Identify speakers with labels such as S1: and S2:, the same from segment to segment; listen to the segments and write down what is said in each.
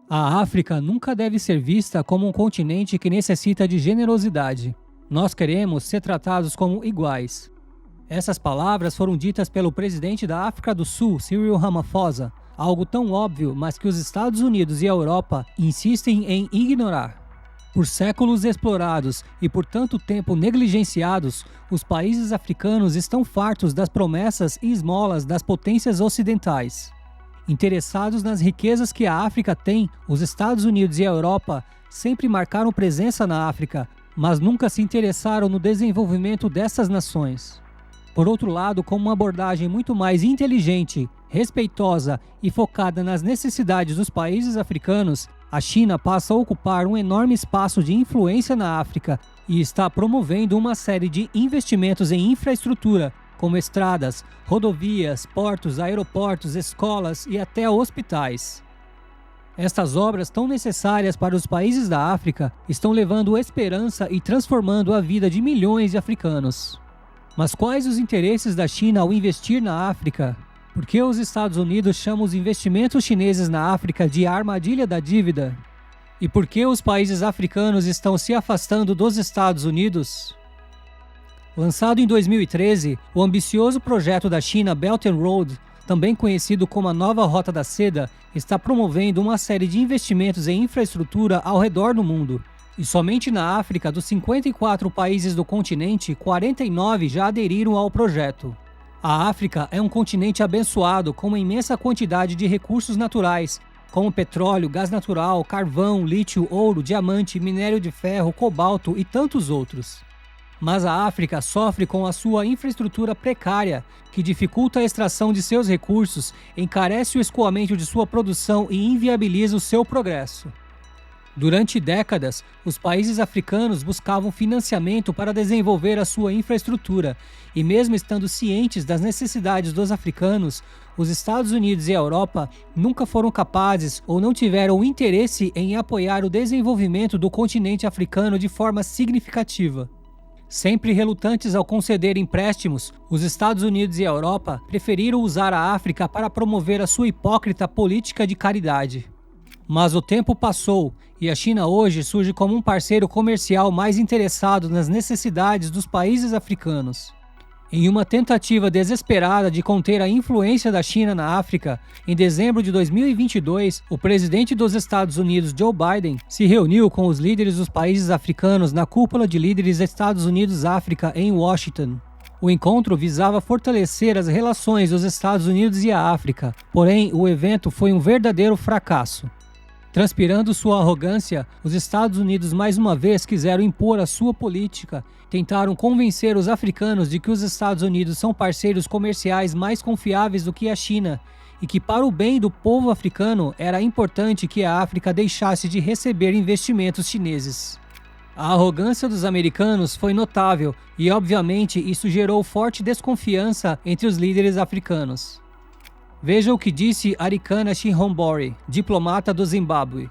S1: A África nunca deve ser vista como um continente que necessita de generosidade. Nós queremos ser tratados como iguais. Essas palavras foram ditas pelo presidente da África do Sul, Cyril Ramaphosa, algo tão óbvio, mas que os Estados Unidos e a Europa insistem em ignorar. Por séculos explorados e por tanto tempo negligenciados, os países africanos estão fartos das promessas e esmolas das potências ocidentais. Interessados nas riquezas que a África tem, os Estados Unidos e a Europa sempre marcaram presença na África, mas nunca se interessaram no desenvolvimento dessas nações. Por outro lado, com uma abordagem muito mais inteligente, respeitosa e focada nas necessidades dos países africanos, a China passa a ocupar um enorme espaço de influência na África e está promovendo uma série de investimentos em infraestrutura, como estradas, rodovias, portos, aeroportos, escolas e até hospitais. Estas obras tão necessárias para os países da África estão levando esperança e transformando a vida de milhões de africanos. Mas quais os interesses da China ao investir na África? Por que os Estados Unidos chamam os investimentos chineses na África de armadilha da dívida? E por que os países africanos estão se afastando dos Estados Unidos? Lançado em 2013, o ambicioso projeto da China Belt and Road, também conhecido como a Nova Rota da Seda, está promovendo uma série de investimentos em infraestrutura ao redor do mundo. E somente na África, dos 54 países do continente, 49 já aderiram ao projeto. A África é um continente abençoado com uma imensa quantidade de recursos naturais, como petróleo, gás natural, carvão, lítio, ouro, diamante, minério de ferro, cobalto e tantos outros. Mas a África sofre com a sua infraestrutura precária, que dificulta a extração de seus recursos, encarece o escoamento de sua produção e inviabiliza o seu progresso. Durante décadas, os países africanos buscavam financiamento para desenvolver a sua infraestrutura, e mesmo estando cientes das necessidades dos africanos, os Estados Unidos e a Europa nunca foram capazes ou não tiveram interesse em apoiar o desenvolvimento do continente africano de forma significativa. Sempre relutantes ao conceder empréstimos, os Estados Unidos e a Europa preferiram usar a África para promover a sua hipócrita política de caridade. Mas o tempo passou e a China hoje surge como um parceiro comercial mais interessado nas necessidades dos países africanos. Em uma tentativa desesperada de conter a influência da China na África, em dezembro de 2022, o presidente dos Estados Unidos, Joe Biden, se reuniu com os líderes dos países africanos na cúpula de líderes Estados Unidos-África em Washington. O encontro visava fortalecer as relações dos Estados Unidos e a África, porém o evento foi um verdadeiro fracasso. Transpirando sua arrogância, os Estados Unidos mais uma vez quiseram impor a sua política, tentaram convencer os africanos de que os Estados Unidos são parceiros comerciais mais confiáveis do que a China e que para o bem do povo africano era importante que a África deixasse de receber investimentos chineses. A arrogância dos americanos foi notável e, obviamente, isso gerou forte desconfiança entre os líderes africanos. Veja o que disse Arikana Chihombori, diplomata do Zimbábue.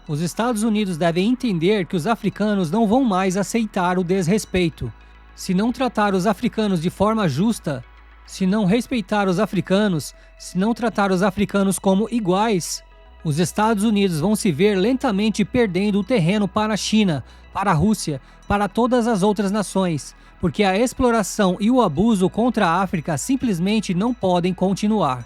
S1: Os Estados Unidos devem entender que os africanos não vão mais aceitar o desrespeito. Se não tratar os africanos de forma justa, se não respeitar os africanos, se não tratar os africanos como iguais, os Estados Unidos vão se ver lentamente perdendo o terreno para a China, para a Rússia, para todas as outras nações, porque a exploração e o abuso contra a África simplesmente não podem continuar.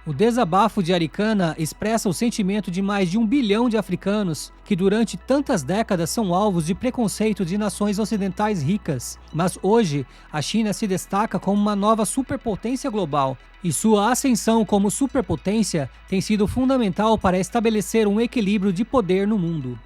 S1: O desabafo de Arikana expressa o sentimento de mais de 1 bilhão de africanos que durante tantas décadas são alvos de preconceito de nações ocidentais ricas, mas hoje a China se destaca como uma nova superpotência global e sua ascensão como superpotência tem sido fundamental para estabelecer um equilíbrio de poder no mundo.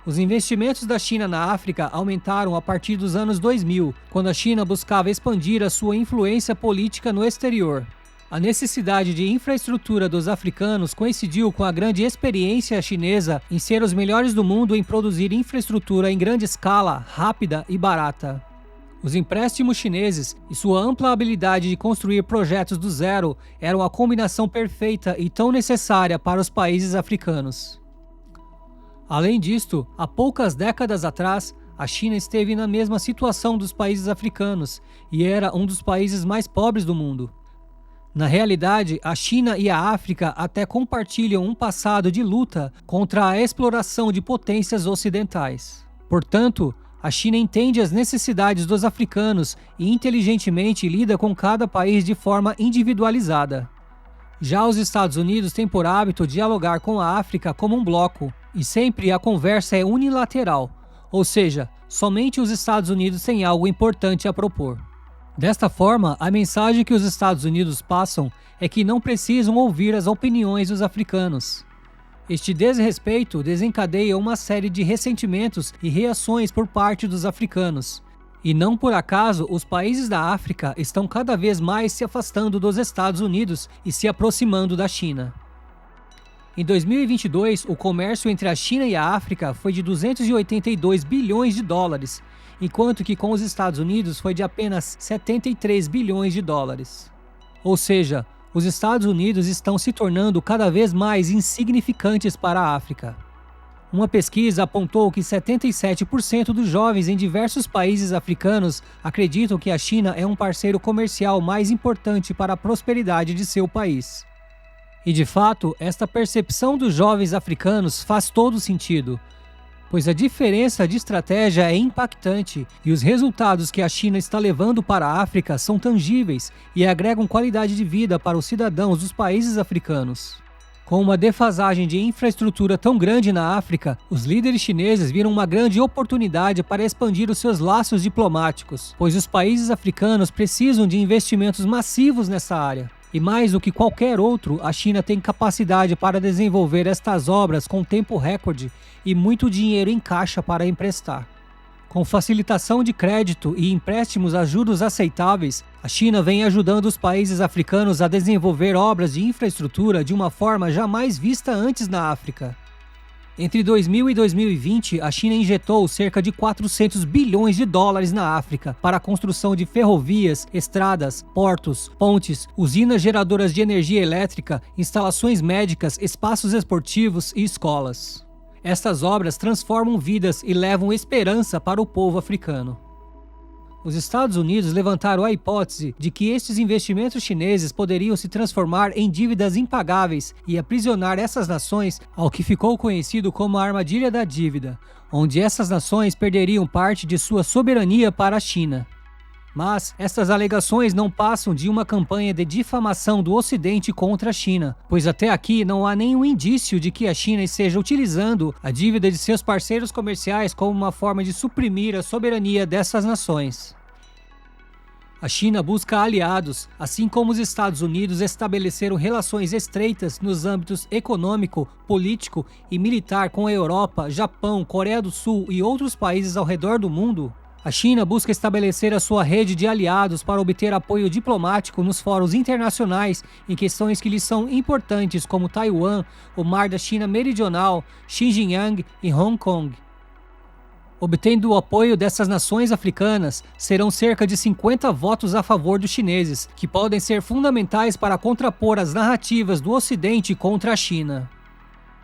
S1: Os investimentos da China na África aumentaram a partir dos anos 2000, quando a China buscava expandir a sua influência política no exterior. A necessidade de infraestrutura dos africanos coincidiu com a grande experiência chinesa em ser os melhores do mundo em produzir infraestrutura em grande escala, rápida e barata. Os empréstimos chineses e sua ampla habilidade de construir projetos do zero eram a combinação perfeita e tão necessária para os países africanos. Além disto, há poucas décadas atrás, a China esteve na mesma situação dos países africanos e era um dos países mais pobres do mundo. Na realidade, a China e a África até compartilham um passado de luta contra a exploração de potências ocidentais. Portanto, a China entende as necessidades dos africanos e inteligentemente lida com cada país de forma individualizada. Já os Estados Unidos têm por hábito dialogar com a África como um bloco, e sempre a conversa é unilateral, ou seja, somente os Estados Unidos têm algo importante a propor. Desta forma, a mensagem que os Estados Unidos passam é que não precisam ouvir as opiniões dos africanos. Este desrespeito desencadeia uma série de ressentimentos e reações por parte dos africanos. E não por acaso, os países da África estão cada vez mais se afastando dos Estados Unidos e se aproximando da China. Em 2022, o comércio entre a China e a África foi de 282 bilhões de dólares, enquanto que com os Estados Unidos foi de apenas 73 bilhões de dólares. Ou seja, os Estados Unidos estão se tornando cada vez mais insignificantes para a África. Uma pesquisa apontou que 77% dos jovens em diversos países africanos acreditam que a China é um parceiro comercial mais importante para a prosperidade de seu país. E de fato, esta percepção dos jovens africanos faz todo sentido, pois a diferença de estratégia é impactante e os resultados que a China está levando para a África são tangíveis e agregam qualidade de vida para os cidadãos dos países africanos. Com uma defasagem de infraestrutura tão grande na África, os líderes chineses viram uma grande oportunidade para expandir os seus laços diplomáticos, pois os países africanos precisam de investimentos massivos nessa área. E mais do que qualquer outro, a China tem capacidade para desenvolver estas obras com tempo recorde e muito dinheiro em caixa para emprestar. Com facilitação de crédito e empréstimos a juros aceitáveis, a China vem ajudando os países africanos a desenvolver obras de infraestrutura de uma forma jamais vista antes na África. Entre 2000 e 2020, a China injetou cerca de 400 bilhões de dólares na África para a construção de ferrovias, estradas, portos, pontes, usinas geradoras de energia elétrica, instalações médicas, espaços esportivos e escolas. Estas obras transformam vidas e levam esperança para o povo africano. Os Estados Unidos levantaram a hipótese de que estes investimentos chineses poderiam se transformar em dívidas impagáveis e aprisionar essas nações ao que ficou conhecido como a armadilha da dívida, onde essas nações perderiam parte de sua soberania para a China. Mas estas alegações não passam de uma campanha de difamação do Ocidente contra a China, pois até aqui não há nenhum indício de que a China esteja utilizando a dívida de seus parceiros comerciais como uma forma de suprimir a soberania dessas nações. A China busca aliados, assim como os Estados Unidos estabeleceram relações estreitas nos âmbitos econômico, político e militar com a Europa, Japão, Coreia do Sul e outros países ao redor do mundo. A China busca estabelecer a sua rede de aliados para obter apoio diplomático nos fóruns internacionais em questões que lhes são importantes como Taiwan, o Mar da China Meridional, Xinjiang e Hong Kong. Obtendo o apoio dessas nações africanas, serão cerca de 50 votos a favor dos chineses, que podem ser fundamentais para contrapor as narrativas do Ocidente contra a China.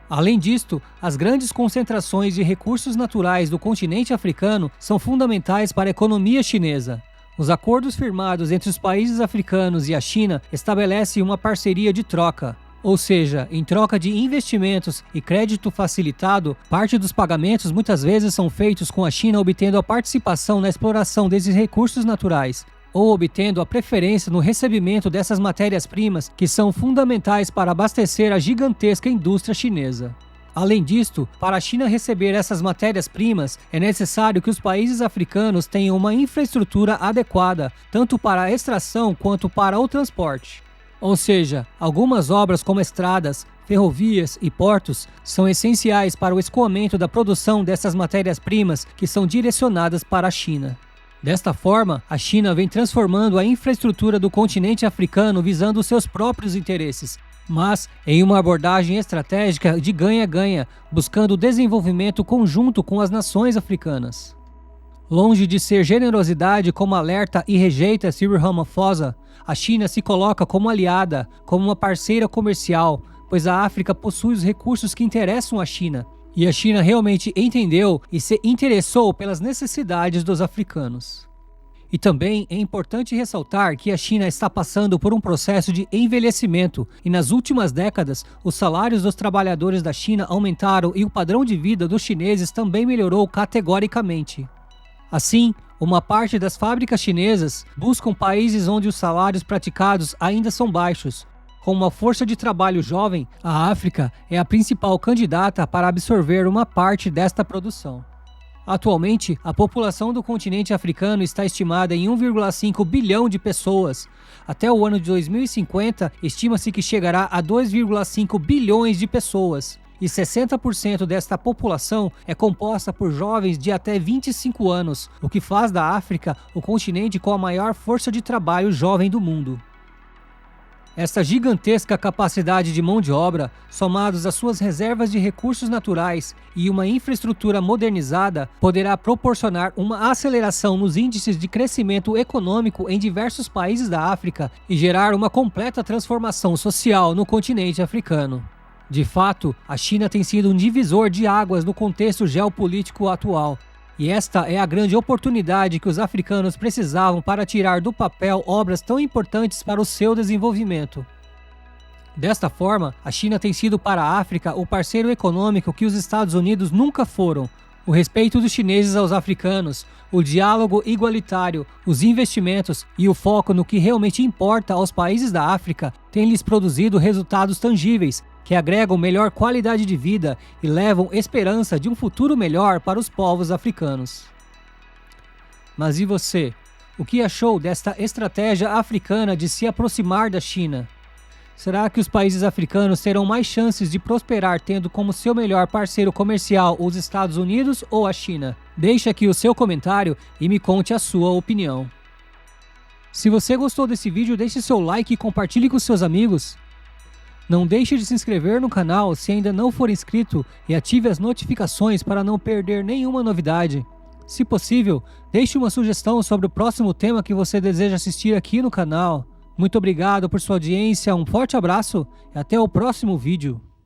S1: Além disto, as grandes concentrações de recursos naturais do continente africano são fundamentais para a economia chinesa. Os acordos firmados entre os países africanos e a China estabelecem uma parceria de troca. Ou seja, em troca de investimentos e crédito facilitado, parte dos pagamentos muitas vezes são feitos com a China obtendo a participação na exploração desses recursos naturais, ou obtendo a preferência no recebimento dessas matérias-primas que são fundamentais para abastecer a gigantesca indústria chinesa. Além disto, para a China receber essas matérias-primas, é necessário que os países africanos tenham uma infraestrutura adequada, tanto para a extração quanto para o transporte. Ou seja, algumas obras como estradas, ferrovias e portos são essenciais para o escoamento da produção dessas matérias-primas que são direcionadas para a China. Desta forma, a China vem transformando a infraestrutura do continente africano visando seus próprios interesses, mas em uma abordagem estratégica de ganha-ganha, buscando o desenvolvimento conjunto com as nações africanas. Longe de ser generosidade como alerta e rejeita Cyril Ramaphosa, a China se coloca como aliada, como uma parceira comercial, pois a África possui os recursos que interessam à China, e a China realmente entendeu e se interessou pelas necessidades dos africanos. E também é importante ressaltar que a China está passando por um processo de envelhecimento e nas últimas décadas os salários dos trabalhadores da China aumentaram e o padrão de vida dos chineses também melhorou categoricamente. Assim, uma parte das fábricas chinesas buscam países onde os salários praticados ainda são baixos. Com uma força de trabalho jovem, a África é a principal candidata para absorver uma parte desta produção. Atualmente, a população do continente africano está estimada em 1,5 bilhão de pessoas. Até o ano de 2050, estima-se que chegará a 2,5 bilhões de pessoas. E 60% desta população é composta por jovens de até 25 anos, o que faz da África o continente com a maior força de trabalho jovem do mundo. Esta gigantesca capacidade de mão de obra, somados às suas reservas de recursos naturais e uma infraestrutura modernizada, poderá proporcionar uma aceleração nos índices de crescimento econômico em diversos países da África e gerar uma completa transformação social no continente africano. De fato, a China tem sido um divisor de águas no contexto geopolítico atual. E esta é a grande oportunidade que os africanos precisavam para tirar do papel obras tão importantes para o seu desenvolvimento. Desta forma, a China tem sido para a África o parceiro econômico que os Estados Unidos nunca foram. O respeito dos chineses aos africanos, o diálogo igualitário, os investimentos e o foco no que realmente importa aos países da África têm lhes produzido resultados tangíveis, que agregam melhor qualidade de vida e levam esperança de um futuro melhor para os povos africanos. Mas e você? O que achou desta estratégia africana de se aproximar da China? Será que os países africanos terão mais chances de prosperar tendo como seu melhor parceiro comercial os Estados Unidos ou a China? Deixe aqui o seu comentário e me conte a sua opinião. Se você gostou desse vídeo, deixe seu like e compartilhe com seus amigos. Não deixe de se inscrever no canal se ainda não for inscrito e ative as notificações para não perder nenhuma novidade. Se possível, deixe uma sugestão sobre o próximo tema que você deseja assistir aqui no canal. Muito obrigado por sua audiência, um forte abraço e até o próximo vídeo.